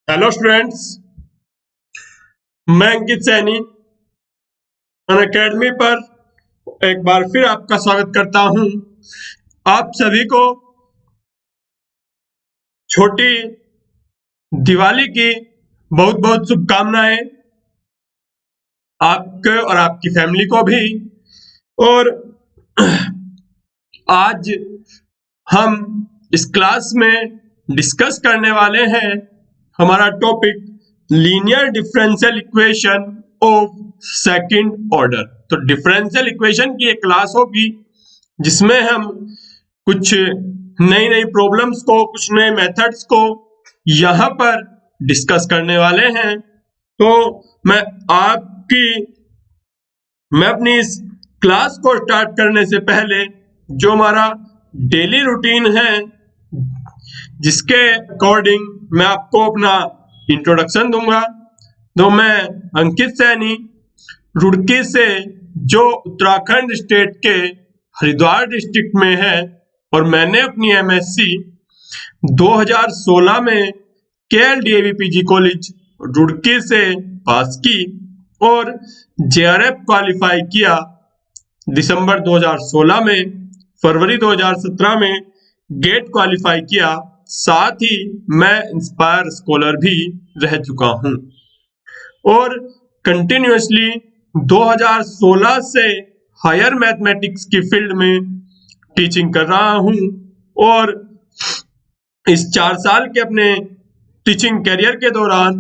Hello students, मैं अंकित Saini Unacademy पर एक बार फिर आपका स्वागत करता हूं। आप सभी को छोटी दिवाली की बहुत बहुत शुभकामनाएं, आपके और आपकी फैमिली को भी। और आज हम इस क्लास में डिस्कस करने वाले हैं हमारा topic linear differential equation of second order. तो डिफरेंशियल इक्वेशन की एक क्लास होगी जिसमें हम कुछ नई नई प्रॉब्लम्स को, कुछ नए मेथड्स को यहाँ पर डिस्कस करने वाले हैं। तो मैं अपनी इस क्लास को स्टार्ट करने से पहले जो हमारा डेली रूटीन है, जिसके अकॉर्डिंग मैं आपको अपना इंट्रोडक्शन दूंगा। तो मैं अंकित सैनी रुड़की से, जो उत्तराखंड स्टेट के हरिद्वार डिस्ट्रिक्ट में है, और मैंने अपनी एमएससी 2016 में केएलडीएवी कॉलेज रुड़की से पास की और जेआरएफ क्वालिफाई किया दिसंबर 2016 में। फरवरी 2017 में गेट क्वालिफाई किया। साथ ही मैं इंस्पायर स्कॉलर भी रह चुका हूं और कंटिन्यूअसली 2016 से हायर मैथमेटिक्स की फील्ड में टीचिंग कर रहा हूं। और इस 4 साल के अपने टीचिंग करियर के दौरान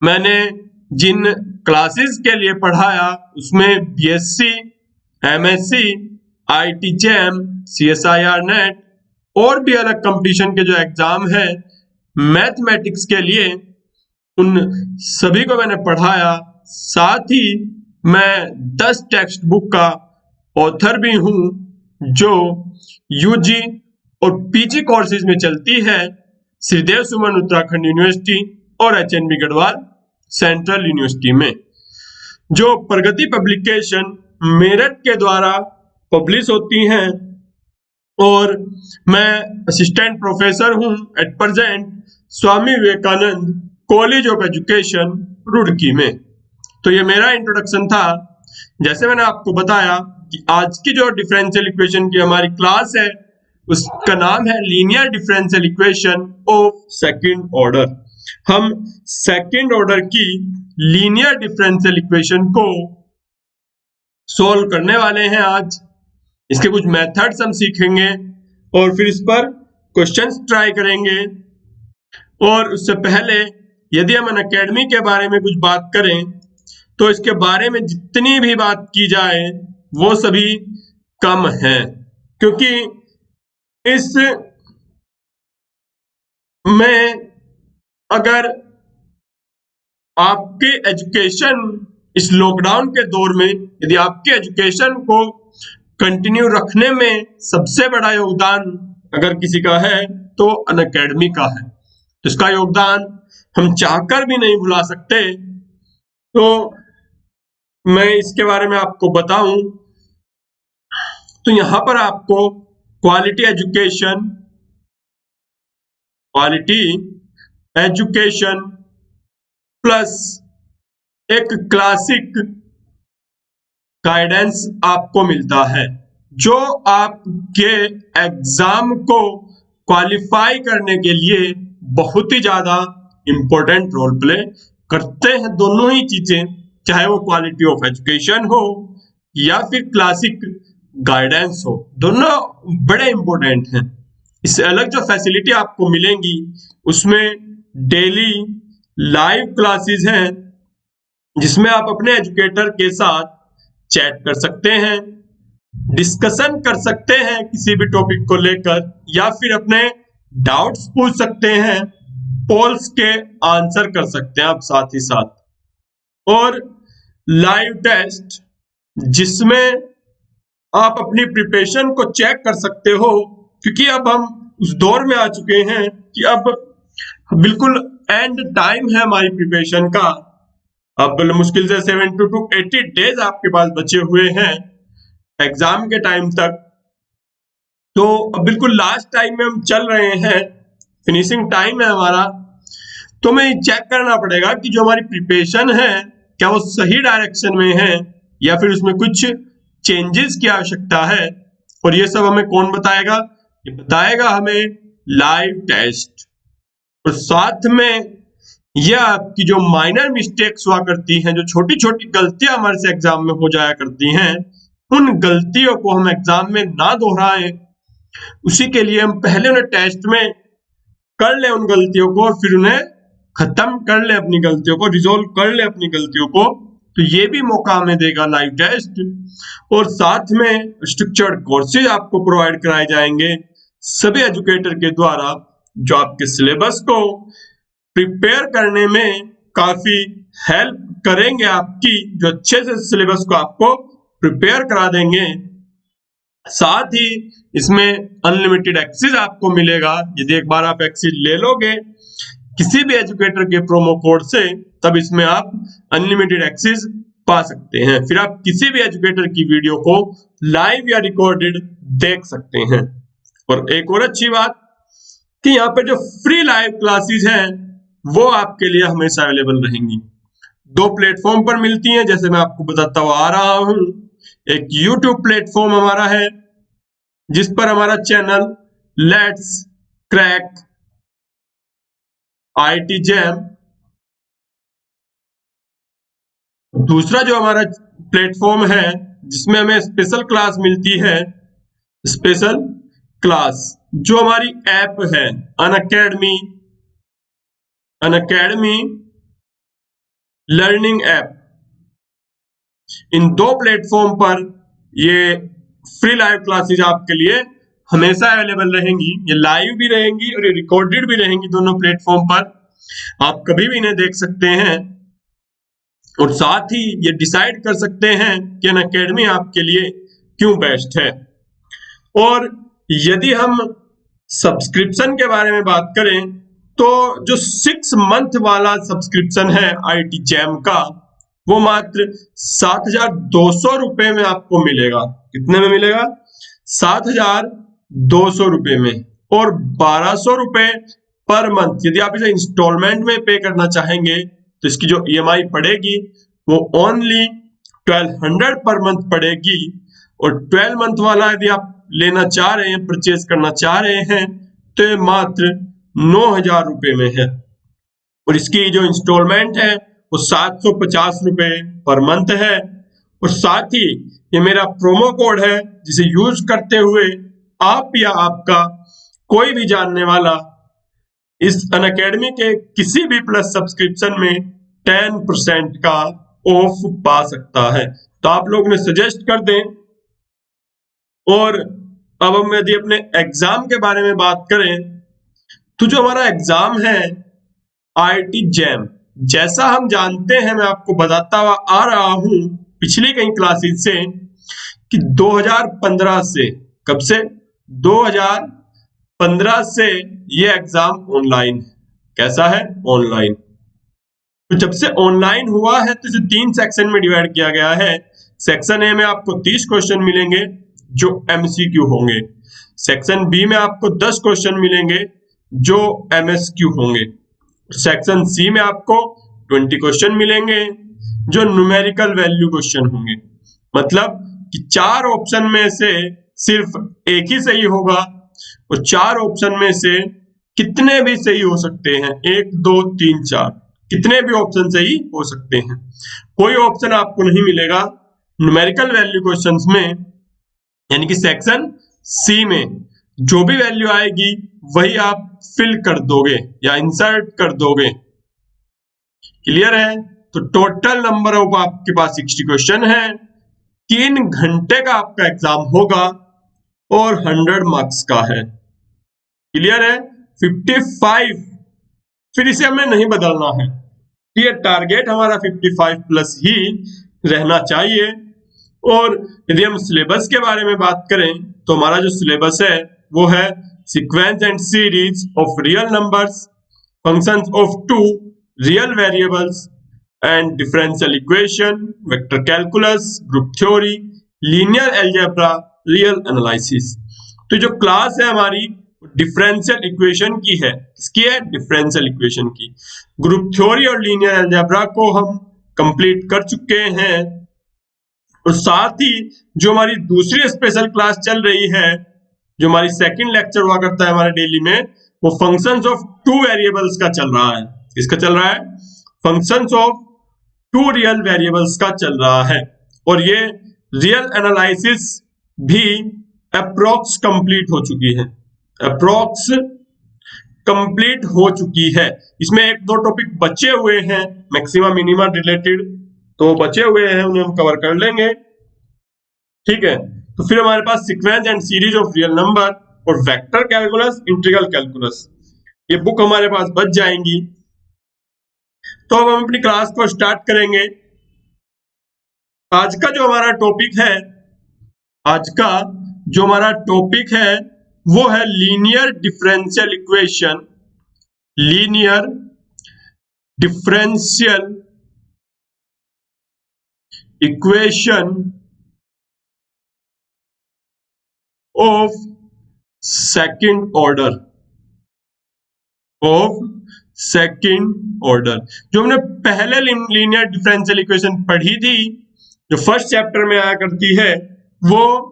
मैंने जिन क्लासेस के लिए पढ़ाया उसमें बीएससी, एमएससी, आईटीजेएम, सीएसआईआर नेट और भी अलग कंपटीशन के जो एग्जाम है मैथमेटिक्स के लिए, उन सभी को मैंने पढ़ाया। साथ ही मैं 10 टेक्स्ट बुक का ऑथर भी हूं जो यूजी और पीजी कोर्सेज में चलती है श्रीदेव सुमन उत्तराखंड यूनिवर्सिटी और एचएनबी गढ़वाल सेंट्रल यूनिवर्सिटी में, जो प्रगति पब्लिकेशन मेरठ के द्वारा पब्लिश होती हैं। और मैं असिस्टेंट प्रोफेसर हूं at present Swami Vivekananda college of education Roorkee में। तो ये मेरा इंट्रोडक्शन था। जैसे मैंने आपको बताया कि आज की जो डिफरेंशियल इक्वेशन की हमारी क्लास है उसका नाम है linear differential equation of second order. हम सेकंड ऑर्डर की लीनियर डिफरेंशियल इक्वेशन को सॉल्व करने वाले हैं आज। इसके कुछ मेथड्स हम सीखेंगे और फिर इस पर क्वेश्चंस ट्राई करेंगे। और उससे पहले यदि हम अनअकैडमी के बारे में कुछ बात करें तो इसके बारे में जितनी भी बात की जाए वो सभी कम है, क्योंकि इस में अगर आपके एजुकेशन इस लॉकडाउन के दौर में यदि आपके एजुकेशन को कंटिन्यू रखने में सबसे बड़ा योगदान अगर किसी का है तो अनअकैडमी का है। तो इसका योगदान हम चाहकर भी नहीं भुला सकते। तो मैं इसके बारे में आपको बताऊं तो यहां पर आपको क्वालिटी एजुकेशन प्लस एक क्लासिक गाइडेंस आपको मिलता है, जो आपके एग्जाम को क्वालिफाई करने के लिए बहुत ही ज्यादा इंपॉर्टेंट रोल प्ले करते हैं। दोनों ही चीजें, चाहे वो क्वालिटी ऑफ एजुकेशन हो या फिर क्लासिक गाइडेंस हो, दोनों बड़े इंपॉर्टेंट हैं। इससे अलग जो फैसिलिटी आपको मिलेंगी उसमें डेली लाइव क्लासेस हैं जिसमें आप अपने एजुकेटर के साथ चैट कर सकते हैं, डिस्कशन कर सकते हैं किसी भी टॉपिक को लेकर, या फिर अपने डाउट्स पूछ सकते हैं, पोल्स के आंसर कर सकते हैं आप साथ ही साथ। और लाइव टेस्ट जिसमें आप अपनी प्रिपरेशन को चेक कर सकते हो, क्योंकि अब हम उस दौर में आ चुके हैं कि अब बिल्कुल एंड टाइम है हमारी प्रिपरेशन का। अब मुश्किल से 70 to 80 डेज आपके पास बचे हुए हैं एग्जाम के टाइम तक। तो अब बिल्कुल लास्ट टाइम में हम चल रहे हैं, फिनिशिंग टाइम है हमारा। तो हमें चेक करना पड़ेगा कि जो हमारी प्रिपरेशन है क्या वो सही डायरेक्शन में है या फिर उसमें कुछ चेंजेस की आवश्यकता है। और ये सब हमें कौन बताएगा? ये बताएगा हमें लाइव टेस्ट। और साथ में यह आपकी जो माइनर मिस्टेक्स हुआ करती हैं, जो छोटी छोटी गलतियां हमारे से एग्जाम में हो जाया करती हैं, उन गलतियों को हम एग्जाम में ना दोहराएं, उसी के लिए हम पहले उन्हें टेस्ट में कर ले उन गलतियों को और फिर उन्हें खत्म कर ले, अपनी गलतियों को रिजोल्व कर ले अपनी गलतियों को। तो ये भी मौका हमें देगा लाइव टेस्ट। और साथ में स्ट्रक्चर्ड कोर्सेज आपको प्रोवाइड कराए जाएंगे सभी एजुकेटर के द्वारा, जो आपके सिलेबस को प्रिपेयर करने में काफी हेल्प करेंगे आपकी, जो अच्छे से सिलेबस को आपको प्रिपेयर करा देंगे। साथ ही इसमें अनलिमिटेड एक्सेस आपको मिलेगा। यदि एक बार आप एक्सेस ले लोगे किसी भी एजुकेटर के प्रोमो कोड से, तब इसमें आप अनलिमिटेड एक्सेस पा सकते हैं। फिर आप किसी भी एजुकेटर की वीडियो को लाइव या रिकॉर्डेड देख सकते हैं। और एक और अच्छी बात कि यहाँ पे जो फ्री लाइव क्लासेस हैं वो आपके लिए हमेशा अवेलेबल रहेंगी। 2 प्लेटफॉर्म पर मिलती हैं, जैसे मैं आपको बताता हुआ आ रहा हूं। एक YouTube प्लेटफॉर्म हमारा है जिस पर हमारा channel let's crack IIT jam. दूसरा जो हमारा प्लेटफॉर्म है जिसमें हमें स्पेशल क्लास मिलती है, स्पेशल क्लास, जो हमारी ऐप है अनअकैडमी लर्निंग ऐप। इन 2 प्लेटफॉर्म पर ये फ्री लाइव क्लासेज आपके लिए हमेशा अवेलेबल रहेंगी। ये लाइव भी रहेंगी और ये रिकॉर्डेड भी रहेंगी। दोनों प्लेटफॉर्म पर आप कभी भी इन्हें देख सकते हैं और साथ ही ये डिसाइड कर सकते हैं कि अनअकैडमी आपके लिए क्यों बेस्ट है। और यदि हम सब्सक्रिप्शन के बारे में बात करें तो जो 6 मंथ वाला सब्सक्रिप्शन है IIT जैम का, वो मात्र 7,200 रुपए में आपको मिलेगा। कितने में मिलेगा? 7,200 रुपए में। और 1,200 रुपए पर मंथ यदि आप इसे इंस्टॉलमेंट में पे करना चाहेंगे तो इसकी जो EMI पड़ेगी वो ओनली 1,200 पर मंथ पड़ेगी। और 12 मंथ वाला यदि आप लेना चाह रहे हैं, परचेज करना चाह रहे हैं, तो ये मात्र 9,000 रुपए में है। और इसकी जो इंस्टॉलमेंट है वो 750 रुपए पर मंथ है। और साथ ही ये मेरा प्रोमो कोड है जिसे यूज करते हुए आप या आपका कोई भी जानने वाला इस अनअकैडमी के किसी भी प्लस सब्सक्रिप्शन में 10% का ऑफ पा सकता है। तो आप लोग ने सजेस्ट कर दें। और अब हम यदि अपने एग्जाम के बारे में बात करें तो जो हमारा एग्जाम है IIT जैम, जैसा हम जानते हैं, मैं आपको बताता हुआ आ रहा हूं पिछली कई क्लासेस से कि 2015 से, कब से? 2015 से ये एग्जाम ऑनलाइन। कैसा है? ऑनलाइन। तो जब से ऑनलाइन हुआ है तो इसे 3 सेक्शन में डिवाइड किया गया है। सेक्शन ए में आपको 30 क्वेश्चन मिलेंगे जो MCQ होंगे। सेक्शन बी में आपको 10 क्वेश्चन मिलेंगे जो MSQ होंगे। सेक्शन सी में आपको 20 क्वेश्चन मिलेंगे जो न्यूमेरिकल वैल्यू क्वेश्चन होंगे। मतलब कि 4 ऑप्शन में से सिर्फ एक ही सही होगा और 4 ऑप्शन में से कितने भी सही हो सकते हैं, 1 2 3 4, कितने भी ऑप्शन सही हो सकते हैं। कोई ऑप्शन आपको नहीं मिलेगा न्यूमेरिकल वैल्यू क्वेश्चंस में। यानी कि सेक्शन सी में जो भी वैल्यू आएगी वही आप फिल कर दोगे या इंसर्ट कर दोगे। क्लियर है? तो टोटल नंबर ऑफ आपके पास 60 क्वेश्चन है। 3 घंटे का आपका एग्जाम होगा और 100 मार्क्स का है। क्लियर है? 55। फिर इसे हमें नहीं बदलना है। ये टारगेट हमारा 55 प्लस ही रहना चाहिए। और यदि हम सिलेबस के बारे में बात करें तो हमारा जो सिलेबस है वो है sequence and series of real numbers, functions of 2 real variables and differential equation, vector calculus, group theory, linear algebra, real analysis. तो जो क्लास है हमारी डिफरेंशियल इक्वेशन की है। किसकी है? डिफरेंशियल इक्वेशन की। ग्रुप थ्योरी और लीनियर अलजेब्रा को हम कंप्लीट कर चुके हैं, और साथ ही जो हमारी दूसरी स्पेशल क्लास चल रही है, जो हमारी सेकंड लेक्चर हुआ करता है हमारे डेली में, वो फंक्शंस ऑफ टू वेरिएबल्स का चल रहा है। इसका चल रहा है functions of two real variables का चल रहा है, और ये रियल एनालिसिस भी अप्रोक्स कंप्लीट हो चुकी है। अप्रोक्स कंप्लीट हो चुकी है। इसमें एक दो टॉपिक बचे हुए हैं मैक्सिमा मिनिमा रिलेटेड, तो बचे हुए हैं, उन्हें हम कवर कर लेंगे। ठीक है, तो फिर हमारे पास sequence and series of real number और वेक्टर कैलकुलस, इंटीग्रल कैलकुलस, ये बुक हमारे पास बच जाएंगी। तो अब हम अपनी क्लास को स्टार्ट करेंगे। आज का जो हमारा टॉपिक है, आज का जो हमारा टॉपिक है वो है linear differential equation. Linear differential equation of second order, of second order. जो हमने पहले लीनियर डिफरेंशियल इक्वेशन पढ़ी थी, जो फर्स्ट चैप्टर में आया करती है, वो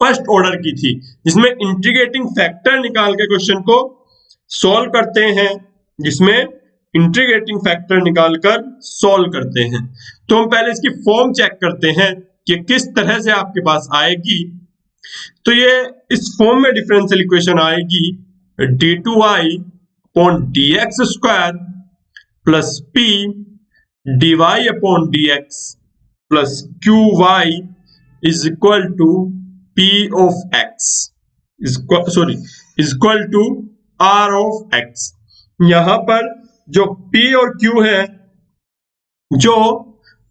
फर्स्ट ऑर्डर की थी, जिसमें इंटीग्रेटिंग फैक्टर निकाल के क्वेश्चन को सॉल्व करते हैं, जिसमें इंटीग्रेटिंग फैक्टर निकालकर सॉल्व करते हैं। तो हम पहले इसकी फॉर्म चेक करते हैं कि किस तरह से आपके पास आएगी। तो ये इस फॉर्म में डिफरेंशियल इक्वेशन आएगी d2y upon dx square plus p dy upon dx plus qy is equal to p of x, equal to r of x। यहां पर जो p और q है, जो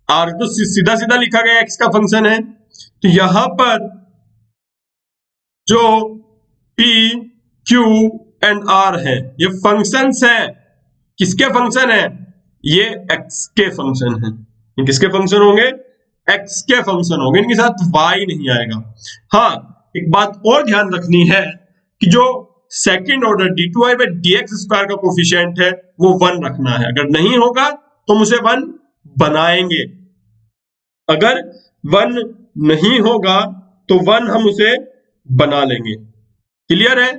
r तो सीधा सीधा लिखा गया x का फंक्शन है, तो यहां पर जो p q एंड r है, ये फंक्शंस है। किसके फंक्शन है? ये x के फंक्शन है। ये किसके फंक्शन होंगे? x के फंक्शन होंगे, इनके साथ y नहीं आएगा। हाँ, एक बात और ध्यान रखनी है कि जो second order d2y by dx square का कोफिशिएंट है वो 1 रखना है। अगर नहीं होगा तो हम उसे 1 बनाएंगे, अगर 1 नहीं होगा तो 1 हम उसे बना लेंगे। क्लियर है?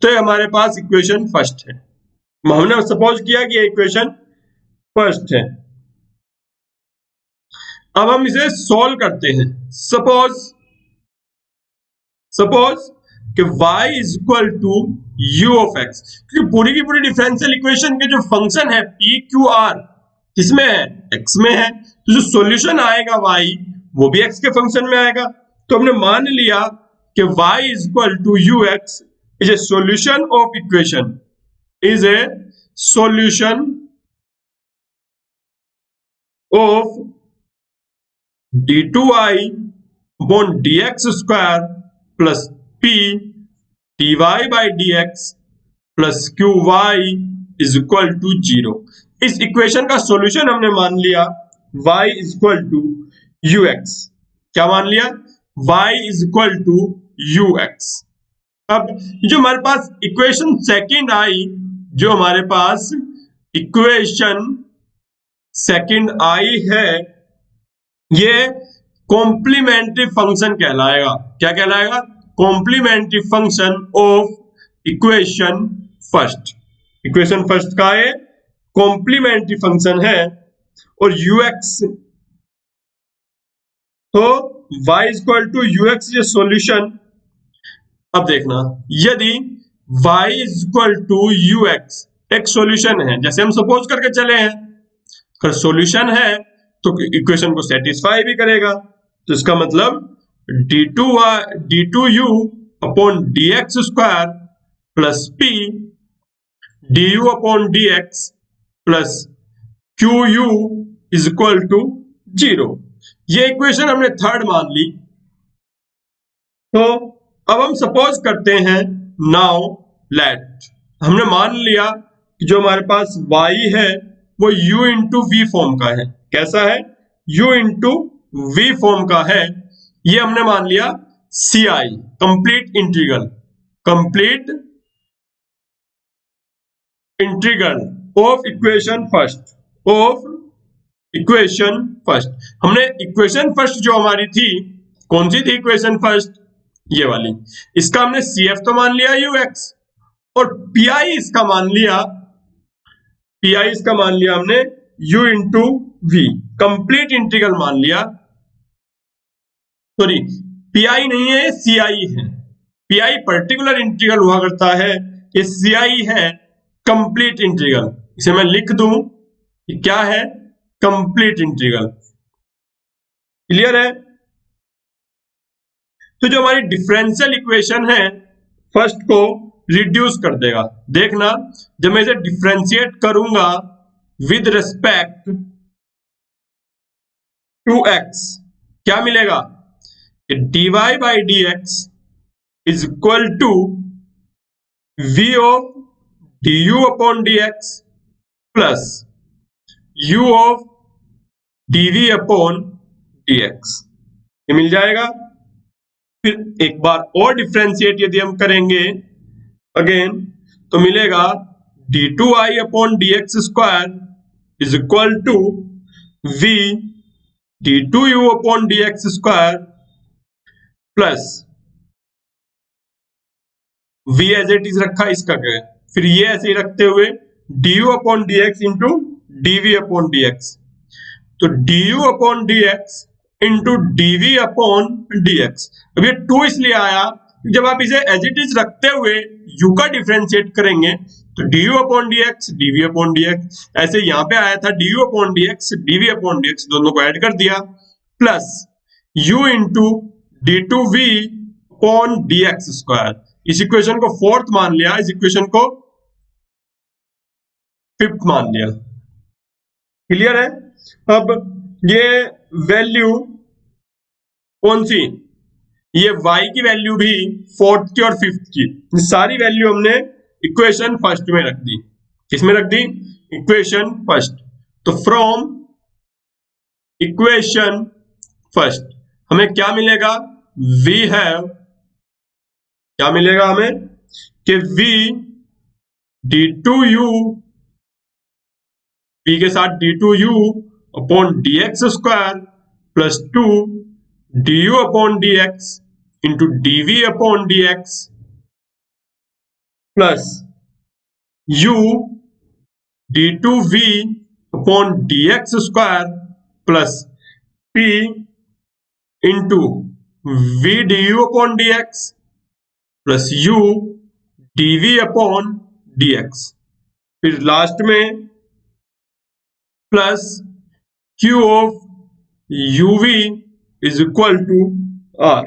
तो हमारे पास इक्वेशन फर्स्ट है। हमने सपोज किया कि इक्वेशन फर्स्ट है। अब हम इसे सॉल्व करते हैं। सपोज कि y is equal to u of x, क्योंकि पूरी की पूरी डिफरेंशियल इक्वेशन के जो फंक्शन है p q r किसमें है? x में है। तो जो सॉल्यूशन आएगा y, वो भी x के फंक्शन में आएगा। तो हमने मान लिया कि y is equal to ux is a solution of equation, is a solution of d2y upon dx square plus p dy by dx plus qy is equal to 0। इस इक्वेशन का सॉल्यूशन हमने मान लिया y is equal to ux। क्या मान लिया? y is equal to ux। अब जो हमारे पास इक्वेशन सेकंड आई, जो हमारे पास इक्वेशन सेकंड आई है, ये कॉम्प्लीमेंट्री फंक्शन कहलाएगा। क्या कहलाएगा? Complementary function of equation first. Equation first का ये कॉम्प्लीमेंट्री फंक्शन है, और ux, तो y इक्वल टू ux ये सॉल्यूशन। अब देखना, यदि y is equal to ux एक सॉल्यूशन है, जैसे हम सपोज करके चले हैं, अगर सॉल्यूशन है तो इक्वेशन को सेटिस्फाई भी करेगा। तो इसका मतलब d2u upon dx square plus p du upon dx plus qu is equal to 0। ये इक्वेशन हमने थर्ड मान ली। तो अब हम सपोज करते हैं, नाउ लेट, हमने मान लिया कि जो हमारे पास y है वो u इंटू वी फॉर्म का है। कैसा है? u इंटू वी फॉर्म का है। ये हमने मान लिया CI, complete integral. Complete integral of equation first. हमने इक्वेशन फर्स्ट जो हमारी थी, कौन सी थी इक्वेशन फर्स्ट? ये वाली। इसका हमने CF तो मान लिया UX, और PI इसका मान लिया हमने U into V, complete integral मान लिया। सॉरी, PI नहीं है, CI है। PI पर्टिकुलर इंटीग्रल हुआ करता है, ये CI है कंप्लीट इंटीग्रल। इसे मैं लिख दूं, ये क्या है? Complete integral. क्लियर है? तो जो हमारी डिफरेंशियल इक्वेशन है फर्स्ट को रिड्यूस कर देगा। देखना, जब मैं इसे डिफरेंशिएट करूंगा विद रिस्पेक्ट टू x, क्या मिलेगा? dy by dx is equal to v of du upon dx plus u of dv upon dx, ये मिल जाएगा। फिर एक बार और डिफरेंशिएट यदि हम करेंगे अगेन, तो मिलेगा d2i upon dx square is equal to v d2u upon dx square plus v as it is रखा, इसका क्या है, फिर ये ऐसे ही रखते हुए du upon dx into dv upon dx, तो du upon dx into dv upon dx। अब ये 2 इसलिए आया, जब आप इसे एज इट इज रखते हुए u का डिफरेंशिएट करेंगे तो du upon dx dv upon dx, ऐसे यहां पे आया था du upon dx dv upon dx, दोनों को ऐड कर दिया, plus u into d2v upon dx square. इस इक्वेशन को फोर्थ मान लिया, इस इक्वेशन को फिफ्थ मान लिया। क्लियर है? अब ये वैल्यू कौन सी, ये y की वैल्यू भी फोर्थ की और फिफ्थ की, सारी वैल्यू हमने इक्वेशन फर्स्ट में रख दी। किसमें रख दी? Equation first. तो फ्रॉम इक्वेशन फर्स्ट हमें क्या मिलेगा? वी हैव, क्या मिलेगा हमें कि v d2u, v के साथ d2u upon dx square plus 2 du upon dx into dv upon dx plus u d2v upon dx square plus p into v du upon dx plus u dv upon dx, फिर last में plus q of uv is equal to r।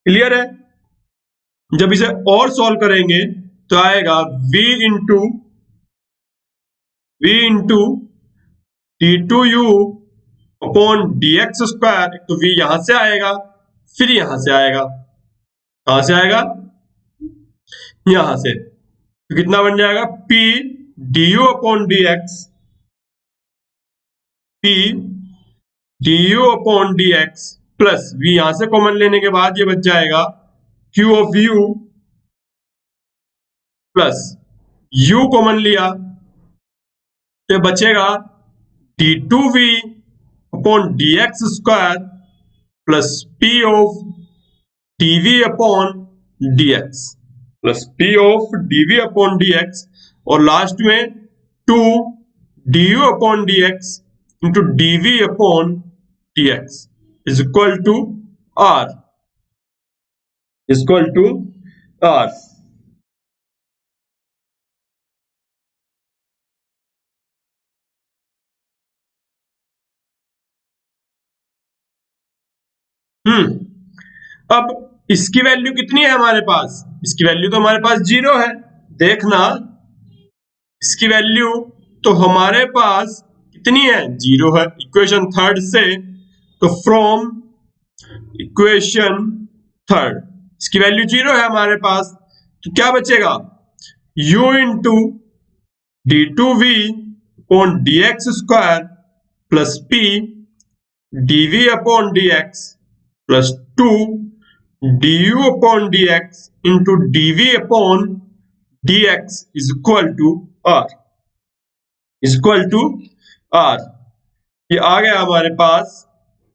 Clear है? जब इसे और solve करेंगे तो आएगा v into d2u upon dx square, तो v यहां से आएगा, फिर यहां से आएगा, कहां से आएगा? यहां से, तो कितना बन जाएगा? p du upon dx, p du upon dx plus v यहां से कॉमन लेने के बाद ये बच जाएगा q of u plus u common लिया तो बचेगा d2v upon dx square plus p of dv upon dx plus p of dv upon dx, और लास्ट में 2 du upon dx into dv upon dx is equal to r, equal to r। अब इसकी value कितनी है हमारे पास? इसकी value तो हमारे पास 0 है। देखना, इसकी वैल्यू तो हमारे पास कितनी है? 0 है इक्वेशन थर्ड से। तो फ्रॉम इक्वेशन थर्ड इसकी वैल्यू 0 है हमारे पास, तो क्या बचेगा? u into d2v upon dx square plus p dv upon dx plus 2 du upon dx into dv upon dx is equal to r, is equal to r। ये आ गया हमारे पास।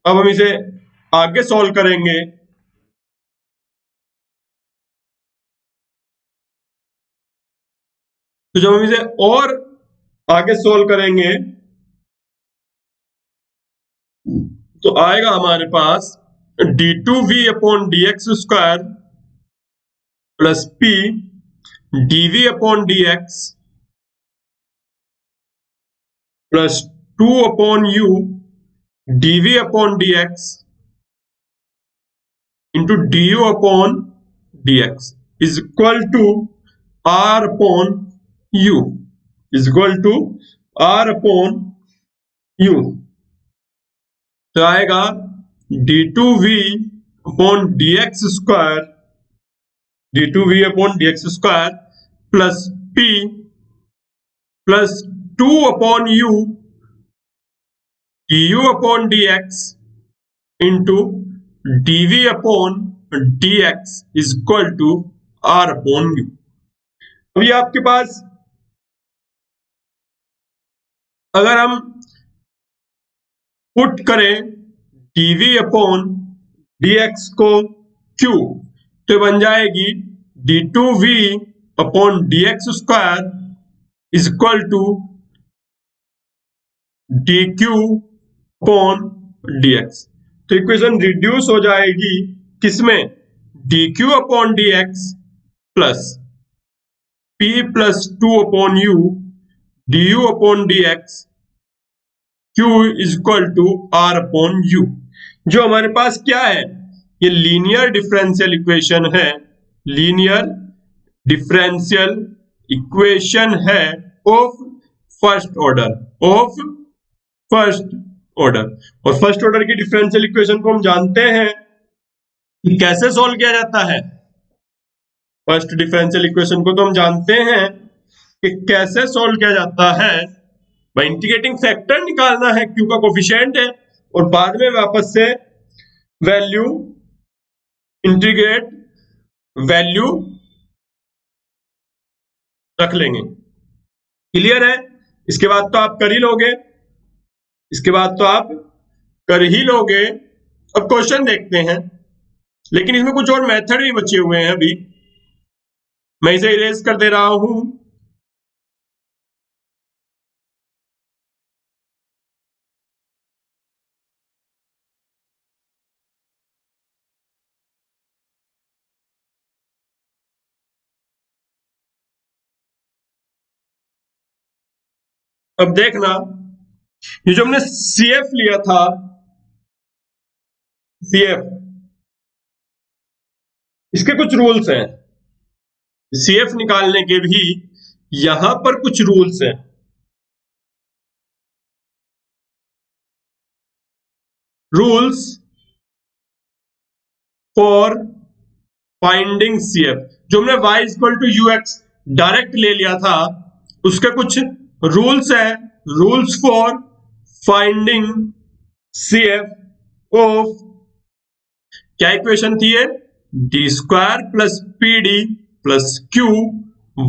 अब हम इसे आगे सॉल्व करेंगे। तो जब हम इसे और आगे सॉल्व करेंगे तो आएगा हमारे पास d2v upon dx square plus p dv upon dx plus 2 upon u dv upon dx into du upon dx is equal to r upon u, is equal to r upon u। तो आएगा d2v upon dx square, d2v upon dx square plus p plus 2 upon u du upon dx into dv upon dx is equal to r upon u। अभी आपके पास अगर हम put करें dv upon dx को q तो बन जाएगी d2v upon dx square is equal to dq upon dx। तो इक्वेशन रिड्यूस हो जाएगी किसमें, dq upon dx plus p plus 2 upon u du upon dx q is equal to r upon u। जो हमारे पास क्या है, ये लीनियर डिफरेंशियल इक्वेशन है, लीनियर डिफरेंशियल इक्वेशन है of first order, of first order. और फर्स्ट ऑर्डर की डिफरेंशियल इक्वेशन को हम जानते हैं कि कैसे सॉल्व किया जाता है। फर्स्ट डिफरेंशियल इक्वेशन को तो हम जानते हैं कि कैसे सॉल्व किया जाता है, भाई इंटीग्रेटिंग फैक्टर निकालना है, क्यू का कोफिशिएंट है, और बाद में वापस से वैल्यू इंटीग्रेट वैल्यू रख लेंगे। क्लियर है? इसके बाद तो आप कर ही लोगे, इसके बाद तो आप कर ही लोगे। अब क्वेश्चन देखते हैं, लेकिन इसमें कुछ और मेथड भी बचे हुए हैं। अभी मैं इसे इरेज कर दे रहा हूं। अब देखना, ये जो हमने CF लिया था, CF, इसके कुछ रूल्स हैं। CF निकालने के भी यहां पर कुछ रूल्स हैं। रूल्स फॉर फाइंडिंग CF, जो हमने y equal to ux direct ले लिया था, उसके कुछ रूल्स है। Rules for finding CF of, क्या इक्वेशन थी ये, d square plus p d plus q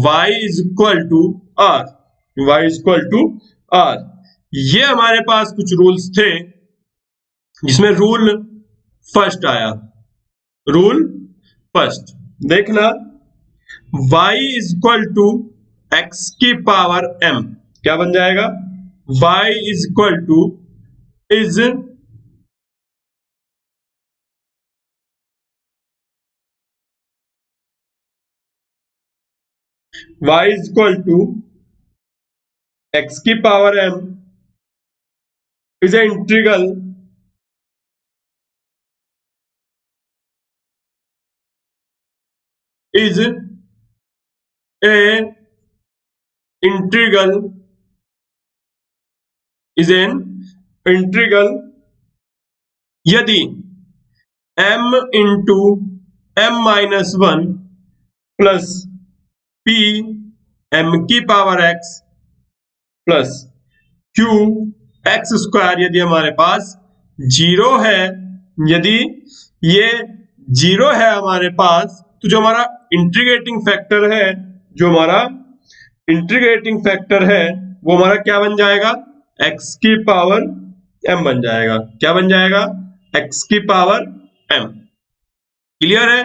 y is equal to r, y is equal to r. ये हमारे पास कुछ रूल्स थे, जिसमें रूल फर्स्ट आया। रूल फर्स्ट देखना, y is equal to x की पावर m, क्या बन जाएगा, y is equal to is y is equal to x की power m is A integral is a integral, is an integral यदि m into m minus 1 plus p m की power x plus q x square यदि हमारे पास 0 है, यदि ये zero है हमारे पास, तो जो हमारा इंटीग्रेटिंग फैक्टर है, जो हमारा इंटीग्रेटिंग फैक्टर है वो हमारा क्या बन जाएगा, x की पावर m बन जाएगा। क्या बन जाएगा, x की पावर m। क्लियर है।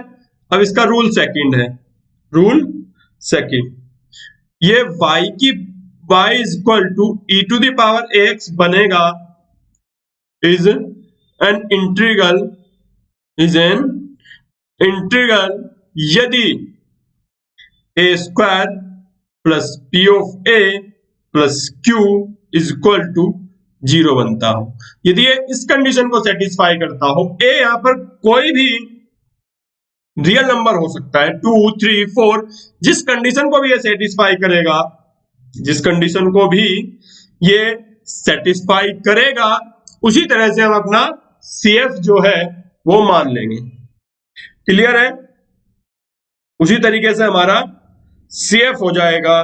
अब इसका रूल सेकंड है, रूल सेकंड, ये y की y is equal to e to the power ax बनेगा, is an integral, is an integral यदि a square plus p of a plus q is equal to zero बनता हो। यदि ये इस कंडीशन को सेटिस्फाई करता हो, a यहां पर कोई भी रियल नंबर हो सकता है, 2 3 4, जिस कंडीशन को भी ये सेटिस्फाई करेगा, जिस कंडीशन को भी ये सेटिस्फाई करेगा, उसी तरह से हम अपना CF जो है वो मान लेंगे। क्लियर है। उसी तरीके से हमारा CF हो जाएगा।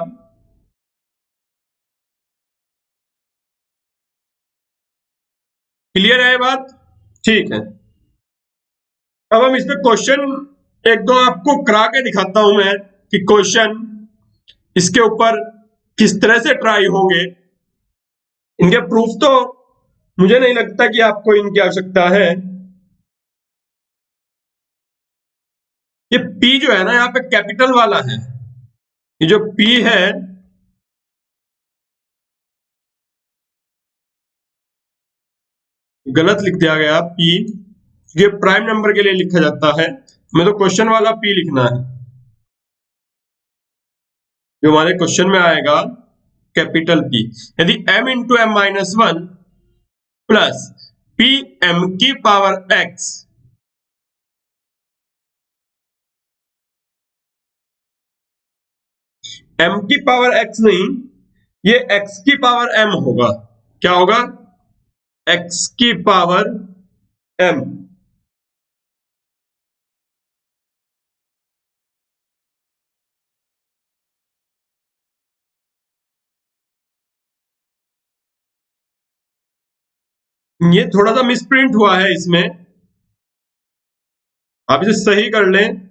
क्लियर है ये बात, ठीक है। अब हम इस पे क्वेश्चन एक दो आपको करा के दिखाता हूं मैं कि क्वेश्चन इसके ऊपर किस तरह से ट्राई होंगे। इनके प्रूफ तो मुझे नहीं लगता कि आपको इनकी आवश्यकता है। ये P जो है ना यहाँ पे कैपिटल वाला है, ये जो P है गलत लिख दिया गया P, ये प्राइम नंबर के लिए लिखा जाता है, हमें तो क्वेश्चन वाला P लिखना है। जो हमारे क्वेश्चन में आएगा कैपिटल P, यदि m into m minus one plus p m की पावर x m की पावर x नहीं, ये x की पावर m होगा। क्या होगा, x की पावर m। ये थोड़ा सा मिसप्रिंट हुआ है इसमें, आप इसे सही कर लें।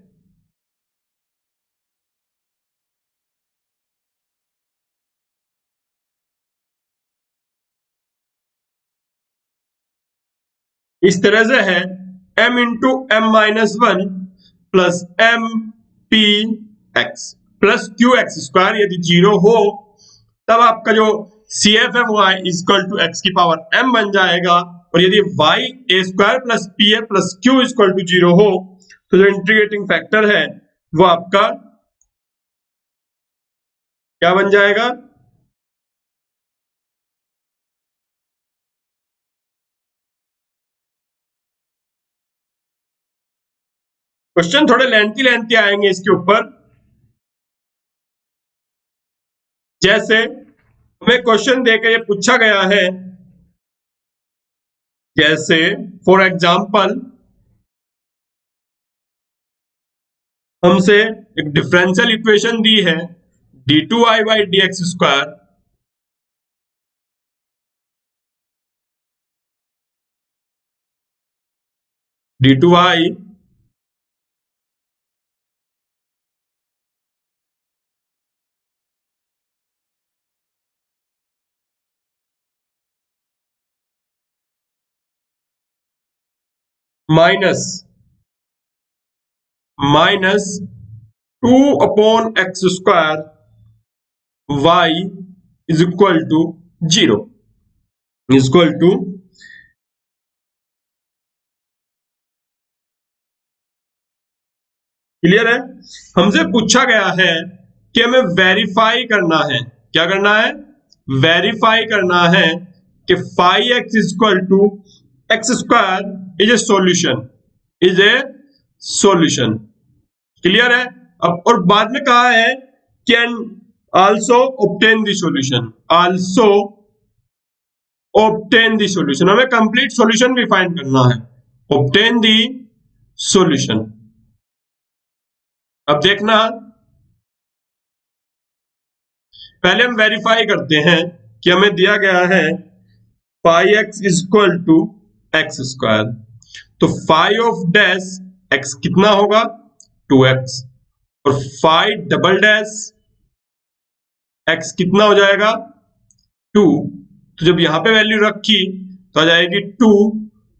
इस तरह से है m into m minus one plus m p x plus q x square, यदि जीरो हो तब आपका जो CF है वो y इक्वल टू एक्स की पावर m बन जाएगा। और यदि y a square plus P A plus q equal to zero हो तो जो इंटीग्रेटिंग फैक्टर है वो आपका क्या बन जाएगा, क्वेश्चन थोड़े लेंथी लेंथी आएंगे इसके ऊपर। जैसे हमें क्वेश्चन देकर ये पूछा गया है, जैसे फॉर एग्जांपल हमसे एक डिफरेंशियल इक्वेशन दी है d2y by d x square d2y minus minus 2 upon x square y is equal to zero, equal to clear है। हमसे पूछा गया है कि हमें वेरीफाई करना है, क्या करना है, वेरीफाई करना है कि five x equal to x square is a solution, is a solution. Clear है। अब और बाद में कहा है can also obtain the solution, also obtain the solution, हमें कंप्लीट सॉल्यूशन भी फाइंड करना है, ऑब्टेन द सॉल्यूशन। अब देखना, पहले हम वेरीफाई करते हैं कि हमें दिया गया है five x equal to x square, तो फाइव ऑफ डैश x कितना होगा 2x, और फाइव डबल डैश x कितना हो जाएगा 2। तो जब यहां पे वैल्यू रखी तो आ जाएगी 2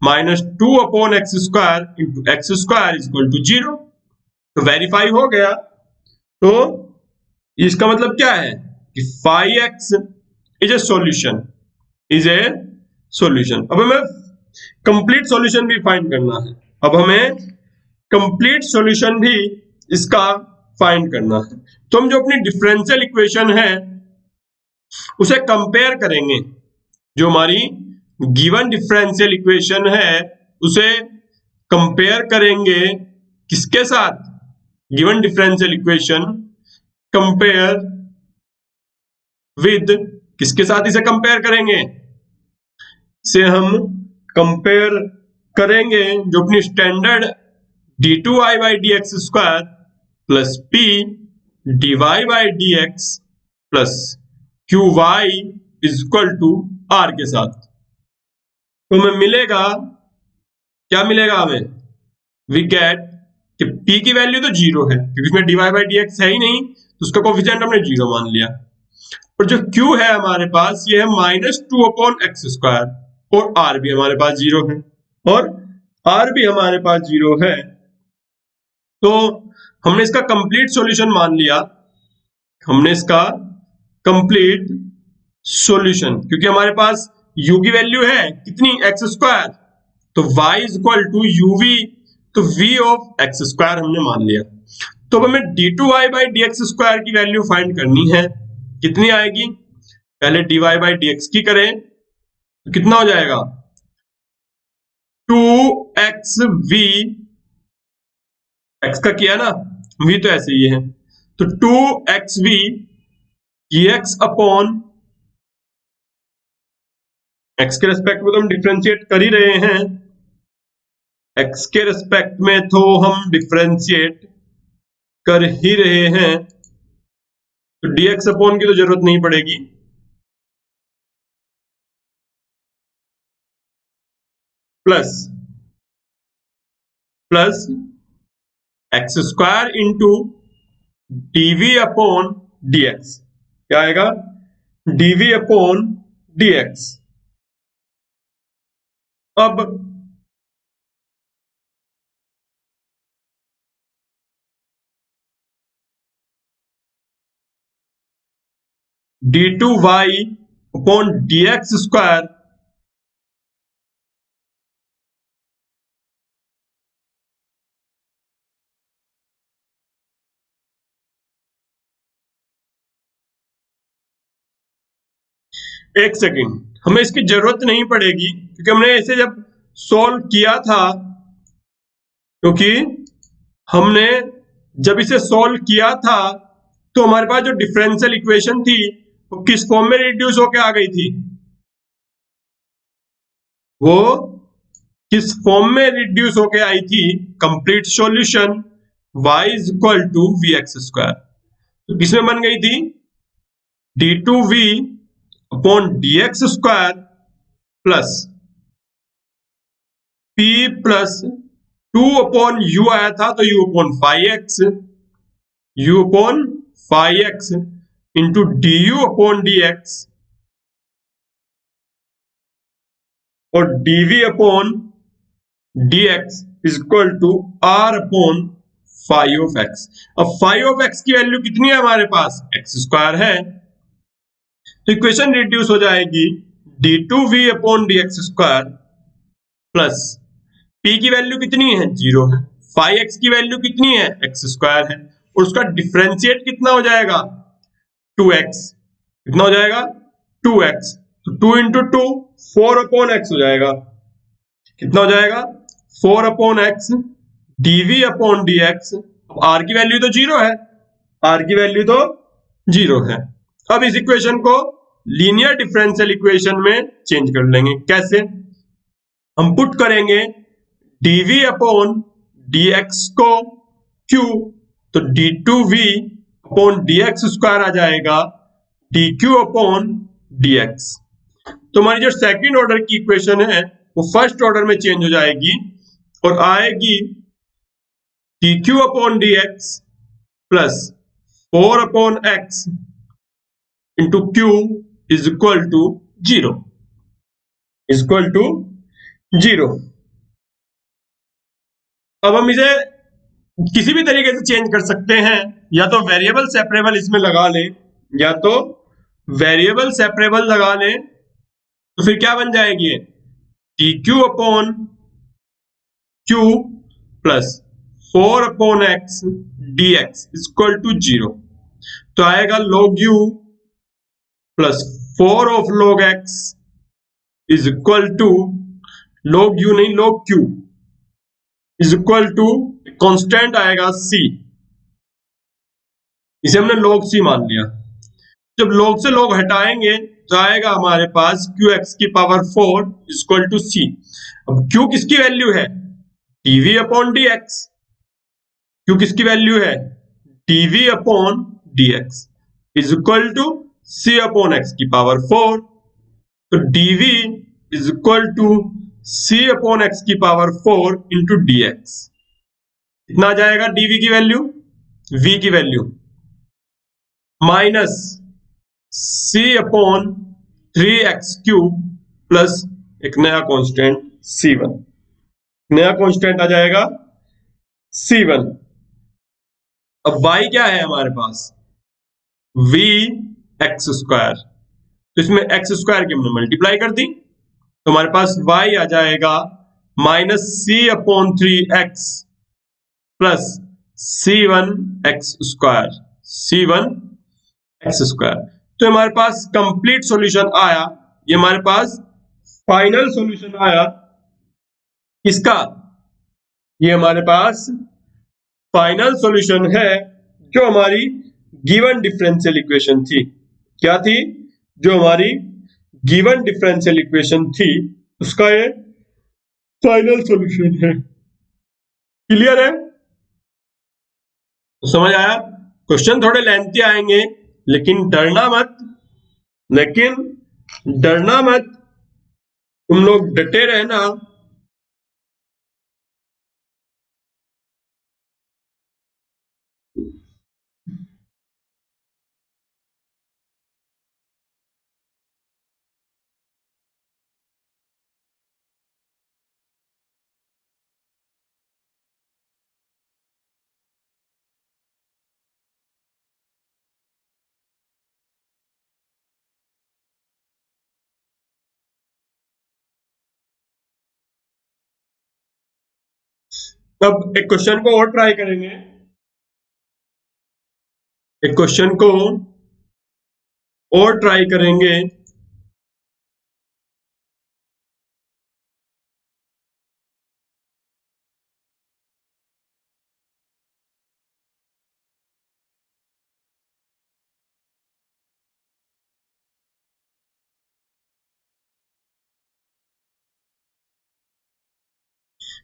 minus 2 upon x square into x square equal to 0। तो वेरीफाई हो गया। तो इसका मतलब क्या है कि 5x is a solution, is a solution. अब हमें कंप्लीट सॉल्यूशन भी फाइंड करना है। अब हमें कंप्लीट सॉल्यूशन भी इसका फाइंड करना है। तो हम जो अपनी डिफरेंशियल इक्वेशन है उसे कंपेयर करेंगे। जो हमारी गिवन डिफरेंशियल इक्वेशन है उसे कंपेयर करेंगे किसके साथ, given differential equation compare with, किसके साथ इसे कंपेयर करेंगे, से हम कंपेयर करेंगे जो अपनी standard d2y by d x square plus p d y by d x plus q y is equal to r के साथ। तो हमें मिलेगा, क्या मिलेगा हमें, वी गेट कि p की वैल्यू तो 0 है क्योंकि इसमें dy बाई डी एक्स है ही नहीं, तो उसका कोफिशिएंट हमने 0 मान लिया। और जो q है हमारे पास ये है -2 अपॉन एक्स स्क्वायर, और r भी हमारे पास 0 है, और r भी हमारे पास 0 है। तो हमने इसका कंप्लीट सॉल्यूशन मान लिया, हमने इसका कंप्लीट सॉल्यूशन, क्योंकि हमारे पास u की वैल्यू है कितनी एक्स स्क्वायर, तो y is equal to uv, तो v ऑफ एक्स स्क्वायर हमने मान लिया। तो अब हमें d2y by d x square की वैल्यू फाइंड करनी है, कितनी आएगी, पहले dy बाई डी एक्स की करें तो कितना हो जाएगा 2xv, x का किया ना, v तो ऐसे ही है, तो 2xv dx अपॉन x के रेस्पेक्ट में तो हम डिफरेंशिएट कर ही रहे हैं, x के रेस्पेक्ट में तो हम डिफरेंशिएट कर ही रहे हैं, तो dx अपॉन की तो जरूरत नहीं पड़ेगी, plus plus x square into dv upon dx, क्या आएगा dv अपॉन dx। अब d2y अपॉन dx स्क्वायर एक सेकेंड, हमें इसकी जरूरत नहीं पड़ेगी क्योंकि हमने इसे जब सॉल्व किया था, क्योंकि हमने जब इसे सॉल्व किया था तो हमारे पास जो डिफरेंशियल इक्वेशन थी वो किस फॉर्म में रिड्यूस होके आ गई थी, वो किस फॉर्म में रिड्यूस होके आई थी, complete solution y is equal to v x square. तो किसमें बन गई थी d2v upon dx square plus p plus 2 upon u आया था तो u upon 5x, u upon 5x into du upon dx और dv upon dx is equal to r upon 5 of x। अब 5 ऑफ x की value कितनी है हमारे पास, x square है, तो इक्वेशन रिड्यूस हो जाएगी d2v upon dx square plus p की वैल्यू कितनी है 0 है, 5x की वैल्यू कितनी है x स्क्वायर है, और उसका डिफरेंशिएट कितना हो जाएगा 2x, कितना हो जाएगा 2x, तो 2 इंटू 2 4 अपॉन x हो जाएगा, कितना हो जाएगा 4 upon x dv upon dx। अब r की वैल्यू तो 0 है, r की वैल्यू तो 0 है। अब इस इक्वेशन को लीनियर डिफरेंशियल इक्वेशन में चेंज कर लेंगे, कैसे, हम पुट करेंगे dv अपॉन dx को q, तो d2v अपॉन dx स्क्वायर आ जाएगा dq अपॉन dx। तो हमारी जो सेकंड ऑर्डर की इक्वेशन है वो फर्स्ट ऑर्डर में चेंज हो जाएगी और आएगी dq upon dx plus 4 upon x into q is equal to 0, equal to 0। अब हम इसे किसी भी तरीके से चेंज कर सकते हैं, या तो वेरिएबल सेपरेबल इसमें लगा लें, या तो वेरिएबल सेपरेबल लगा लें, तो फिर क्या बन जाएगी, dq upon q plus 4 upon x dx equal to 0। तो आएगा log u plus 4 of log x is equal to log u नहीं log q is equal to constant आएगा c, इसे हमने log c मान लिया। जब log से log हटाएंगे तो आएगा हमारे पास qx की पावर 4 इक्वल टू c। अब q किसकी वैल्यू है, dv अपॉन dx। q किसकी वैल्यू है, dv upon dx is equal to c upon x की पावर 4। तो dv is equal to c upon x की पावर 4 इंटू dx। कितना आ जाएगा dv की वैल्यू, v की value minus c upon 3x cube plus एक नया कांस्टेंट c1, नया कांस्टेंट आ जाएगा c1। अब y क्या है हमारे पास, v एक्स स्क्वायर, तो इसमें एक्स स्क्वायर की हमने मल्टीप्लाई कर दी, तो हमारे पास y आ जाएगा minus c upon 3x plus c1 x square, c1 x square. तो हमारे पास कंप्लीट सॉल्यूशन आया, ये हमारे पास फाइनल सॉल्यूशन आया इसका, ये हमारे पास फाइनल सॉल्यूशन है जो हमारी गिवन डिफरेंशियल इक्वेशन थी। क्या थी, जो हमारी गिवन डिफरेंशियल इक्वेशन थी उसका ये फाइनल सॉल्यूशन है। क्लियर है, तो समझ आया। क्वेश्चन थोड़े लेंथी आएंगे, लेकिन डरना मत, तुम लोग डटे रहना। अब एक क्वेश्चन को और ट्राई करेंगे, एक क्वेश्चन को और ट्राई करेंगे।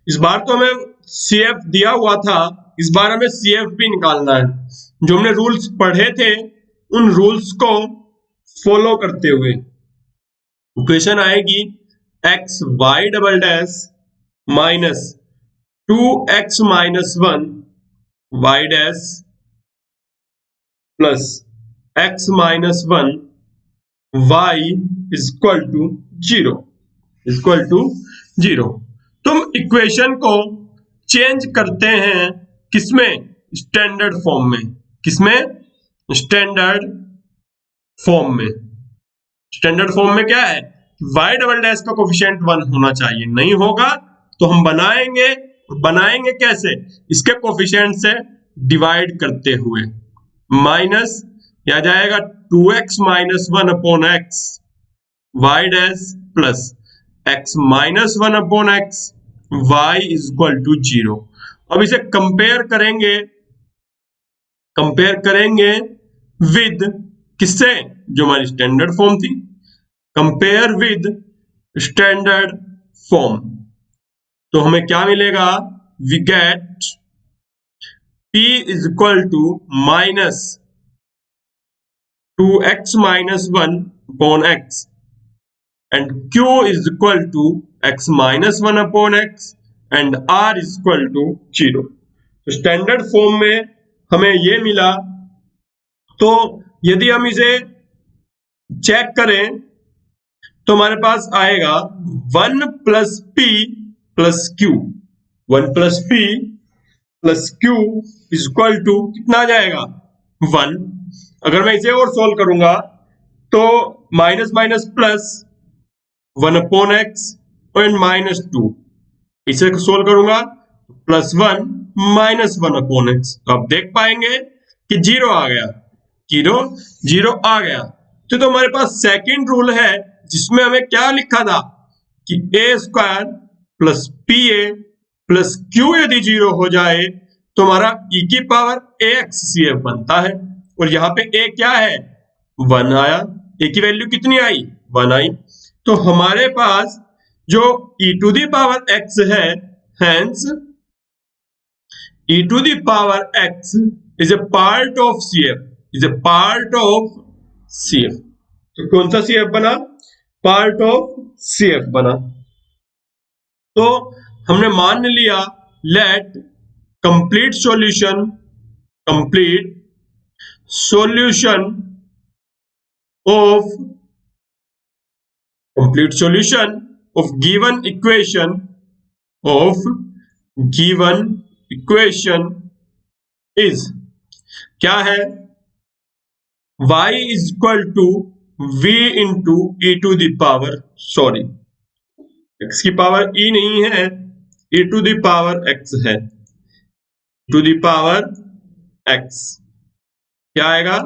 इस बार तो हमें CF दिया हुआ था, इस बार हमें CF भी निकालना है। जो हमने रूल्स पढ़े थे उन रूल्स को फॉलो करते हुए इक्वेशन आएगी x y double dash minus 2x minus 1 y dash plus x minus 1 y equal to 0, equal to 0। तुम इक्वेशन को चेंज करते हैं किसमें, स्टैंडर्ड फॉर्म में। किसमें, स्टैंडर्ड फॉर्म में। स्टैंडर्ड फॉर्म में क्या है, y डबल डैश का कोफिशिएंट 1 होना चाहिए, नहीं होगा तो हम बनाएंगे कैसे, इसके कोफिशिएंट से डिवाइड करते हुए, माइनस या जाएगा 2x minus 1 upon x y dash plus x minus 1 upon x y equal to 0। अब इसे कंपेयर करेंगे विद किससे, जो हमारी स्टैंडर्ड फॉर्म थी, कंपेयर विद स्टैंडर्ड फॉर्म। तो हमें क्या मिलेगा, we get p is equal to minus 2x minus 1 upon x and q is equal to x minus 1 upon x and r is equal to 0। Standard form में हमें ये मिला। तो यदि हम इसे चेक करें तो हमारे पास आएगा 1 plus p plus q. 1 plus p plus q is equal to कितना आ जाएगा 1। अगर मैं इसे और सोल्व करूंगा तो minus minus plus 1 upon x and minus 2, इसे सोल्व करूंगा प्लस 1 माइनस 1 अपॉन एक्स। तो आप देख पाएंगे कि जीरो आ गया, जीरो आ गया। तो हमारे पास सेकंड रूल है जिसमें हमें क्या लिखा था कि A square plus P A plus Q यदि जीरो हो जाए तो हमारा ई की power A X C F बनता है। और यहाँ पे ए क्या है 1 आया, ए की वैल्यू कितनी आई 1 आई। तो हमारे पास जो e to the power x है, hence e to the power x is a part of CF, is a part of CF। तो कौन सा CF बना, पार्ट ऑफ CF बना। तो हमने मान लिया let complete solution of given equation is क्या है, y is equal to v into e to the power, sorry x की पावर e नहीं है, e to the power x है, to the power x क्या आएगा,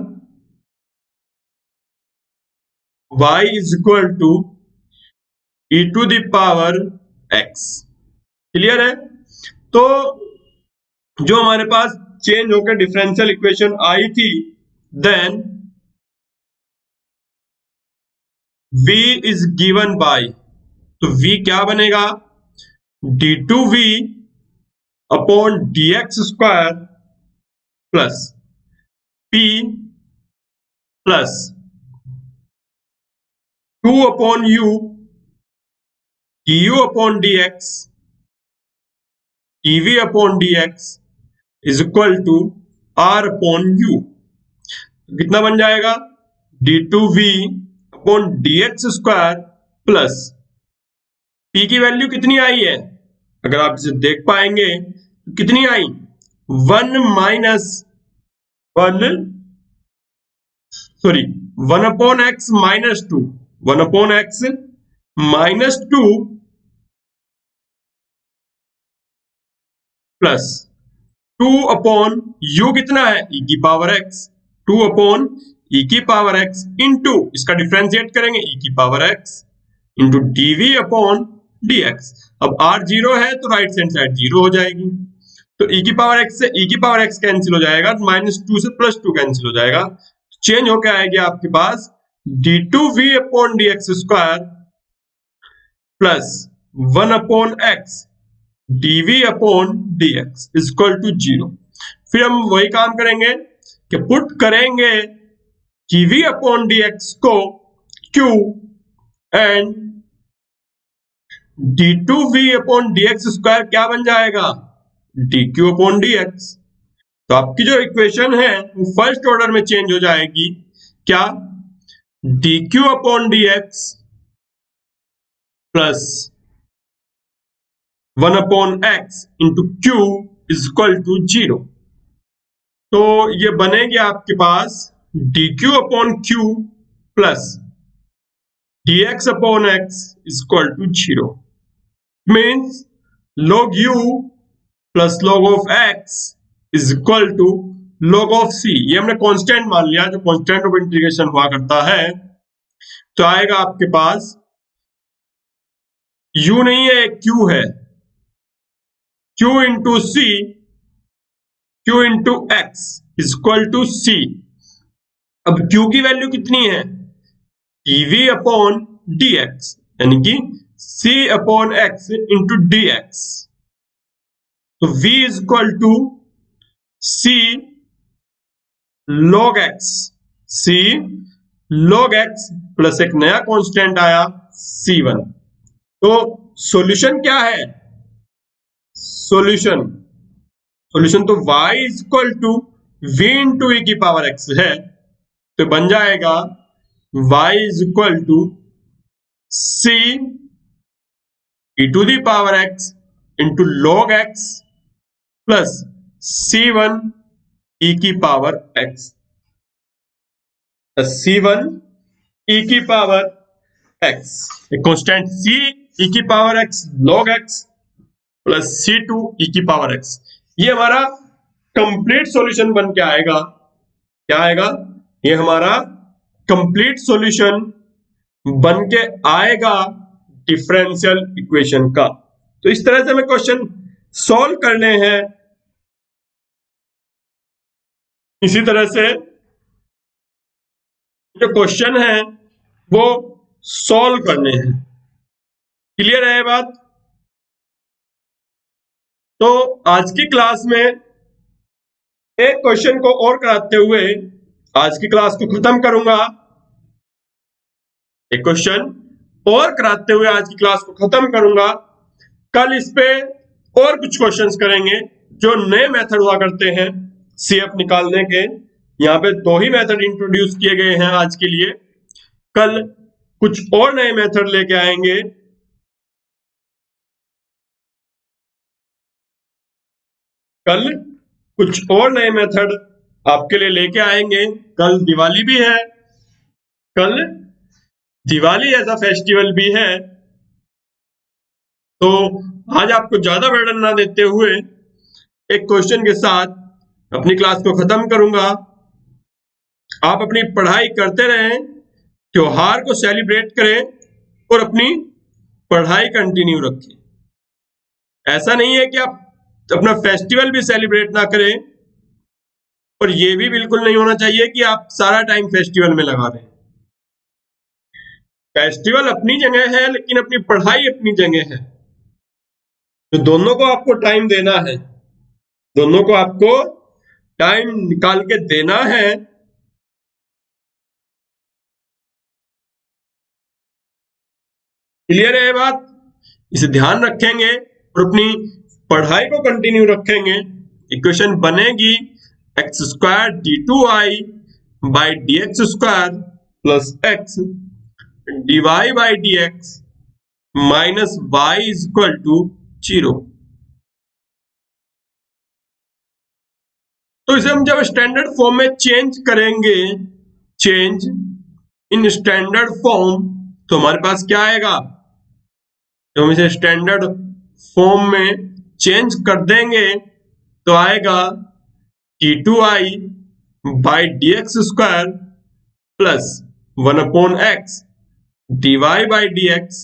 y is equal to e to the power x। Clear है। तो जो हमारे पास चेंज होकर डिफरेंशियल इक्वेशन आई थी, then v is given by, तो v क्या बनेगा d2v upon dx square plus p plus 2 upon u du upon dx dv upon dx is equal to r upon u। कितना बन जाएगा d2v upon dx square plus p की value कितनी आई है, अगर आप इसे देख पाएंगे तो कितनी आई 1 upon x minus 2, 1 upon x minus 2 plus 2 upon u कितना है e की पावर x, 2 अपॉन e की पावर x इंटू इसका डिफरेंशिएट करेंगे e की power x into dv upon dx। अब r जीरो है तो राइट हैंड साइड जीरो हो जाएगी, तो e की पावर x से e की पावर x कैंसिल हो जाएगा, माइनस 2 से प्लस 2 कैंसिल हो जाएगा, चेंज होकर आएगी आपके पास d2v upon dx square plus 1 upon x dv upon dx is equal to 0। फिर हम वही काम करेंगे कि पुट करेंगे dv अपॉन dx को q and d2v upon dx square क्या बन जाएगा dq अपॉन dx। तो आपकी जो इक्वेशन है वो फर्स्ट ऑर्डर में चेंज हो जाएगी, क्या dq upon dx plus 1 upon x into q is equal to 0। तो ये बनेगी आपके पास dq upon q plus dx upon x is equal to 0। Means log u plus log of x is equal to log of c। ये हमने constant मान लिया, जो कांस्टेंट ऑफ इंटीग्रेशन हुआ करता है। तो आएगा आपके पास u नहीं है q है, q into c, q into x is equal to c। अब q की वैल्यू कितनी है dv अपॉन dx यानी कि c upon x into dx। तो v is equal to c log x, c log x plus एक नया constant आया c1। तो सॉल्यूशन क्या है, सॉल्यूशन सॉल्यूशन तो y is equal to v into E की पावर x है, तो बन जाएगा y is equal to c e to the power x into log x plus c1 e की पावर x, c1 e की power x, constant c e की power x log x plus c2 e की power x। ये हमारा complete solution बन के आएगा। क्या आएगा? ये हमारा कंप्लीट सॉल्यूशन बन के आएगा डिफरेंशियल इक्वेशन का। तो इस तरह से हमें क्वेश्चन सॉल्व करने हैं। इसी तरह से जो क्वेश्चन है वो सॉल्व करने हैं। क्लियर है बात? तो आज की क्लास में एक क्वेश्चन को और कराते हुए आज की क्लास को खत्म करूंगा। एक क्वेश्चन और कराते हुए आज की क्लास को खत्म करूंगा। कल इस पे और कुछ क्वेश्चंस करेंगे जो नए मेथड हुआ करते हैं सीएफ निकालने के। यहाँ पे 2 ही मेथड इंट्रोड्यूस किए गए हैं आज के लिए। कल कुछ और नए मेथड लेके आएंगे। कल कुछ और नए मेथड आपके लिए लेके आएंगे। कल दिवाली भी है, कल दिवाली ऐसा फेस्टिवल भी है। तो आज आपको ज्यादा बर्डन ना देते हुए एक क्वेश्चन के साथ अपनी क्लास को खत्म करूंगा। आप अपनी पढ़ाई करते रहें, त्योहार को सेलिब्रेट करें और अपनी पढ़ाई कंटिन्यू रखें। ऐसा नहीं है कि आप अपना फेस्टिवल भी सेलिब्रेट ना करें, और ये भी बिल्कुल नहीं होना चाहिए कि आप सारा टाइम फेस्टिवल में लगा रहे हैं। फेस्टिवल अपनी जगह है, लेकिन अपनी पढ़ाई अपनी जगह है। तो दोनों को आपको टाइम देना है, दोनों को आपको टाइम निकाल के देना है। क्लियर है बात? इसे ध्यान रखेंगे और अपनी पढ़ाई को कंटिन्यू रखेंगे। इक्वेशन बनेगी x square d two y by d x square plus x d y by d x minus y is equal to 0। तो इसे हम जब स्टैंडर्ड फॉर्म में चेंज करेंगे, चेंज इन स्टैंडर्ड फॉर्म, तो हमारे पास क्या आएगा? जब हम इसे स्टैंडर्ड फॉर्म में चेंज कर देंगे तो आएगा T2i by d x square plus 1/x dy by d x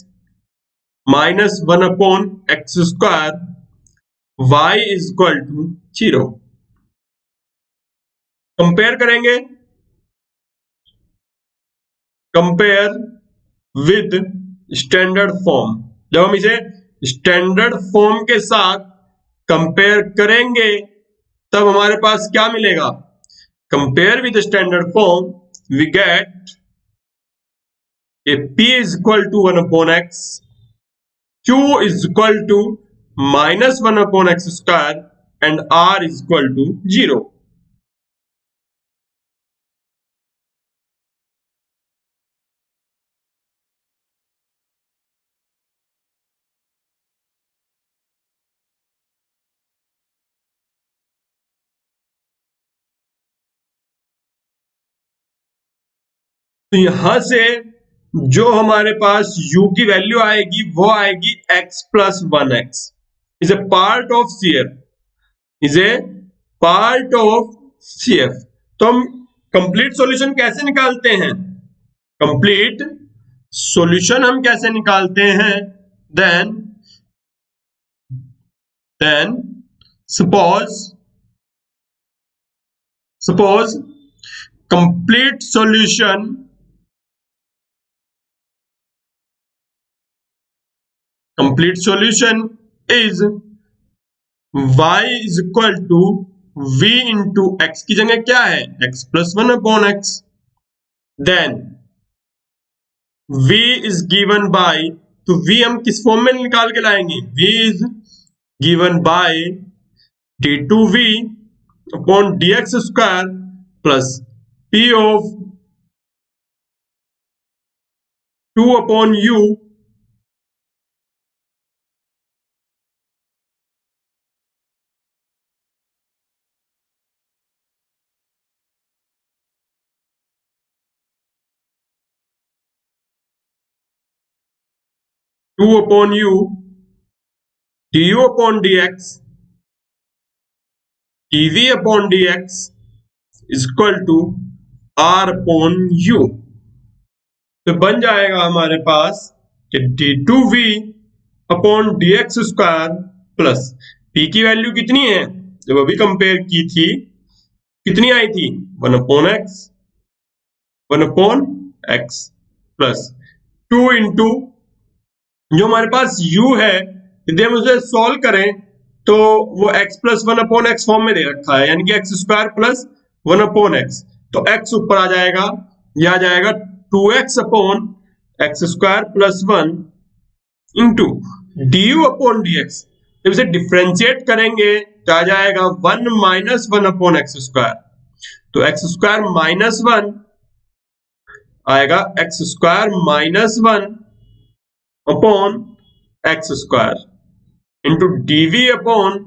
minus 1/x square y is equal to 0। Compare करेंगे, कंपेयर विद स्टैंडर्ड फॉर्म। जब हम इसे स्टैंडर्ड फॉर्म के साथ कंपेयर करेंगे तब हमारे पास क्या मिलेगा? Compare with standard form we get a p is equal to 1/x, q is equal to minus 1/x square and r is equal to 0। तो यहां से जो हमारे पास u की वैल्यू आएगी वो आएगी x plus 1x is a part of CF, is a part of CF। तो हम कंप्लीट सॉल्यूशन कैसे निकालते हैं? कंप्लीट सॉल्यूशन हम कैसे निकालते हैं? Then suppose complete solution is y is equal to v into x की जगह क्या है? x plus 1/x। then v is given by, तो v हम किस फॉर्म में निकाल के लाएंगे? v is given by d2v upon dx square plus p of 2 upon u 2 upon u du upon dx dv upon dx is equal to r upon u। तो बन जाएगा हमारे पास कि d2v upon dx square plus p की value कितनी है जब अभी कंपेयर की थी कितनी आई थी 1 अपॉन x प्लस 2 इंटू जो हमारे पास u है यदि हम उसे सॉल्व करें तो वो x plus 1 upon x form में दे रखा है, यानी कि x square plus 1 upon x, तो x ऊपर आ जाएगा, यह आ जाएगा 2x upon x square plus 1 into d upon d x. जब इसे डिफ्रेंशिएट करेंगे तो आ जाएगा 1 माइनस 1 अपॉन एक्स स्क्वायर, तो एक्स स्क्वायर माइनस 1 आएगा x square minus 1 upon x square into dv upon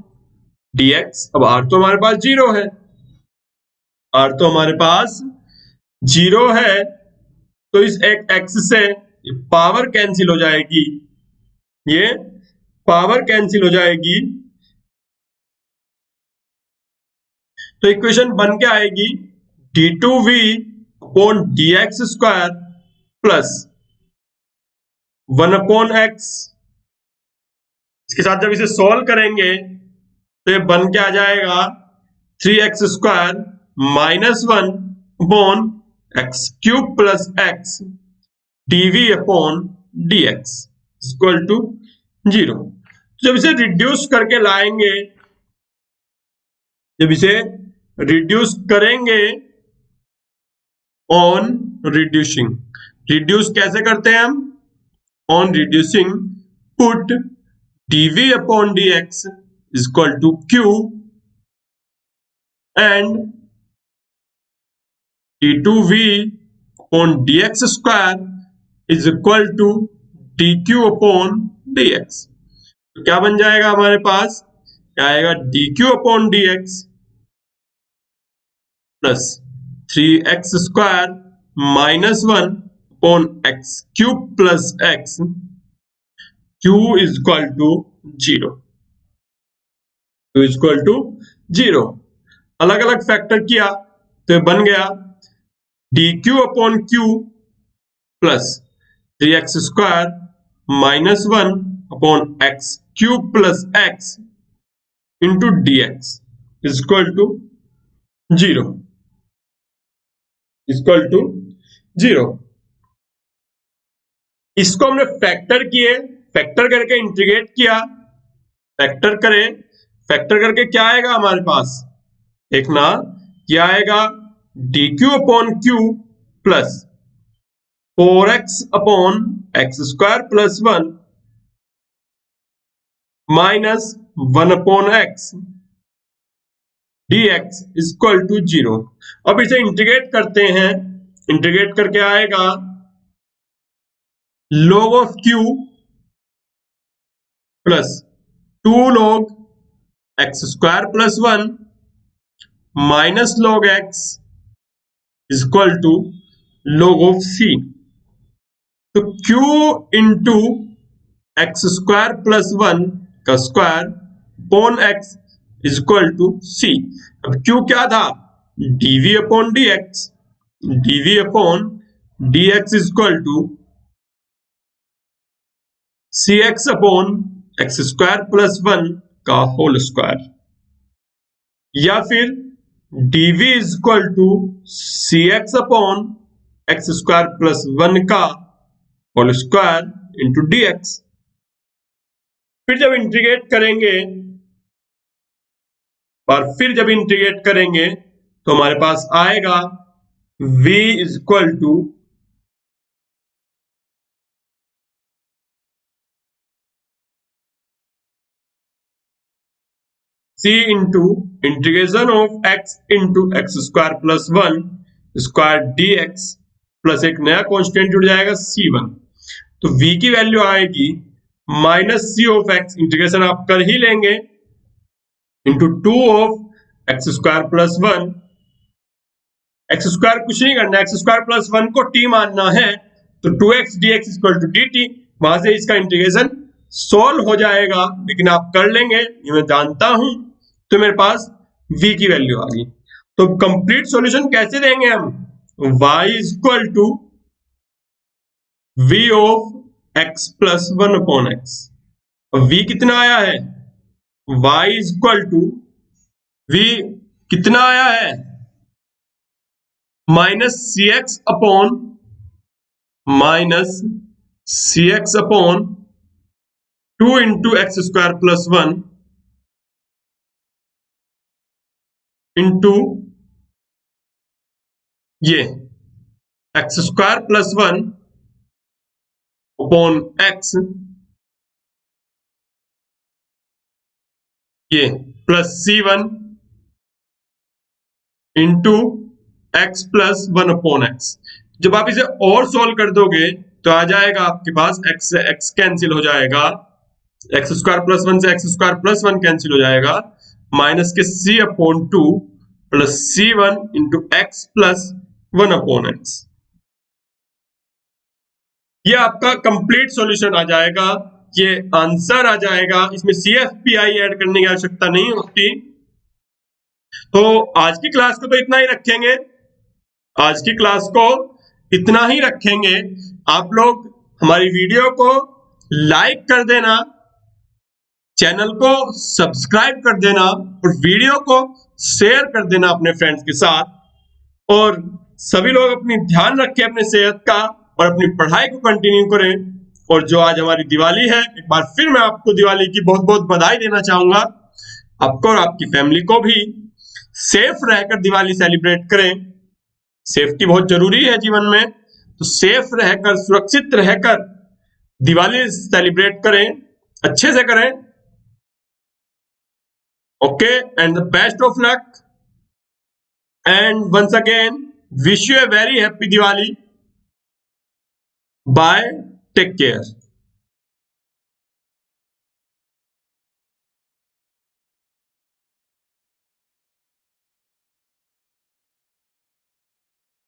dx. अब आर तो हमारे पास जीरो है, आर तो हमारे पास जीरो है, तो इस एक एक्स से पावर कैंसिल हो जाएगी, ये पावर कैंसिल हो जाएगी, तो इक्वेशन बन के आएगी d2v upon dx square plus 1 upon x. इसके साथ जब इसे सॉल्व करेंगे तो ये बन के आ जाएगा 3x square minus 1 upon x cube plus x dv upon dx equal to 0। जब इसे रिड्यूस करके लाएंगे, जब इसे रिड्यूस करेंगे ऑन रिड्यूसिंग, रिड्यूस कैसे करते हैं हम, on reducing put dv upon dx is equal to q and d2v upon dx square is equal to dq upon dx। तो क्या बन जाएगा हमारे पास, क्या आएगा dq upon dx plus 3x square minus 1 upon x cube plus x q is equal to 0, q is equal to 0। अलग अलग फैक्टर किया तो बन गया dq upon q plus 3x square minus 1 upon x cube plus x into d x is equal to 0, equal to 0। इसको हमने factor किए, factor करके इंटीग्रेट किया, फैक्टर करें, फैक्टर करके क्या आएगा हमारे पास, देखना क्या आएगा dq upon q plus 4x upon x square plus 1 minus 1 upon x dx equal to 0। अब इसे इंटीग्रेट करते हैं, इंटीग्रेट करके आएगा log of q plus 2 log X square plus 1 minus log x equal to log of c। तो q into x square plus 1 का square upon X equal to C. अब q क्या था, dv upon dx, dv upon dx equal to C X upon x square plus 1 का whole square, या फिर dv equal to C X upon x square plus 1 का whole square into dx। फिर जब integrate करेंगे, और फिर जब इंटीग्रेट करेंगे तो हमारे पास आएगा v equal to c into integration of x into x square plus 1 square dx plus एक नया कॉन्स्टेंट जुड़ जाएगा c1। तो v की वैल्यू आएगी minus c of x, integration आप कर ही लेंगे, into 2 of x square plus 1। X square कुछ नहीं करना, एक्स स्क्वायर प्लस 1 को t मानना है, तो 2x dx equal to dt। वहां से इसका इंटीग्रेशन सोल्व हो जाएगा, लेकिन आप कर लेंगे, ये मैं जानता हूं। तो मेरे पास v की वैल्यू आ गई। तो कंप्लीट सॉल्यूशन कैसे देंगे हम? y equal to v of x plus 1 upon x. v कितना आया है? y इक्वल टू v कितना आया है? Minus C X upon 2 into x square plus 1 into ये X square plus 1 upon X, ये plus c1 into X plus 1 upon X. जब आप इसे और सॉल्व कर दोगे तो आ जाएगा आपके पास x से x कैंसिल हो जाएगा, एक्स स्क्वायर प्लस 1 से एक्स स्क्वायर प्लस 1 कैंसिल हो जाएगा, माइनस के c upon 2 plus c1 into X plus 1 upon X. ये आपका कंप्लीट सॉल्यूशन आ जाएगा, ये आंसर आ जाएगा। इसमें CFPI ऐड करने की आवश्यकता नहीं होती। तो आज की क्लास को तो इतना ही रखेंगे, आज की क्लास को इतना ही रखेंगे। आप लोग हमारी वीडियो को लाइक कर देना, चैनल को सब्सक्राइब कर देना और वीडियो को शेयर कर देना अपने फ्रेंड्स के साथ। और सभी लोग अपनी ध्यान रखें अपने सेहत का और अपनी पढ़ाई को कंटिन्यू करें। और जो आज हमारी दिवाली है, एक बार फिर मैं आपको दिवाली की बहुत बहुत बधाई देना चाहूंगा। आपको और आपकी फैमिली को भी सेफ रहकर दिवाली सेलिब्रेट करें। सेफ्टी बहुत जरूरी है जीवन में, तो सेफ रहकर, सुरक्षित रहकर दिवाली सेलिब्रेट करें, अच्छे से करें। Okay, and the best of luck, and once again wish you a very happy Diwali. Bye, take care.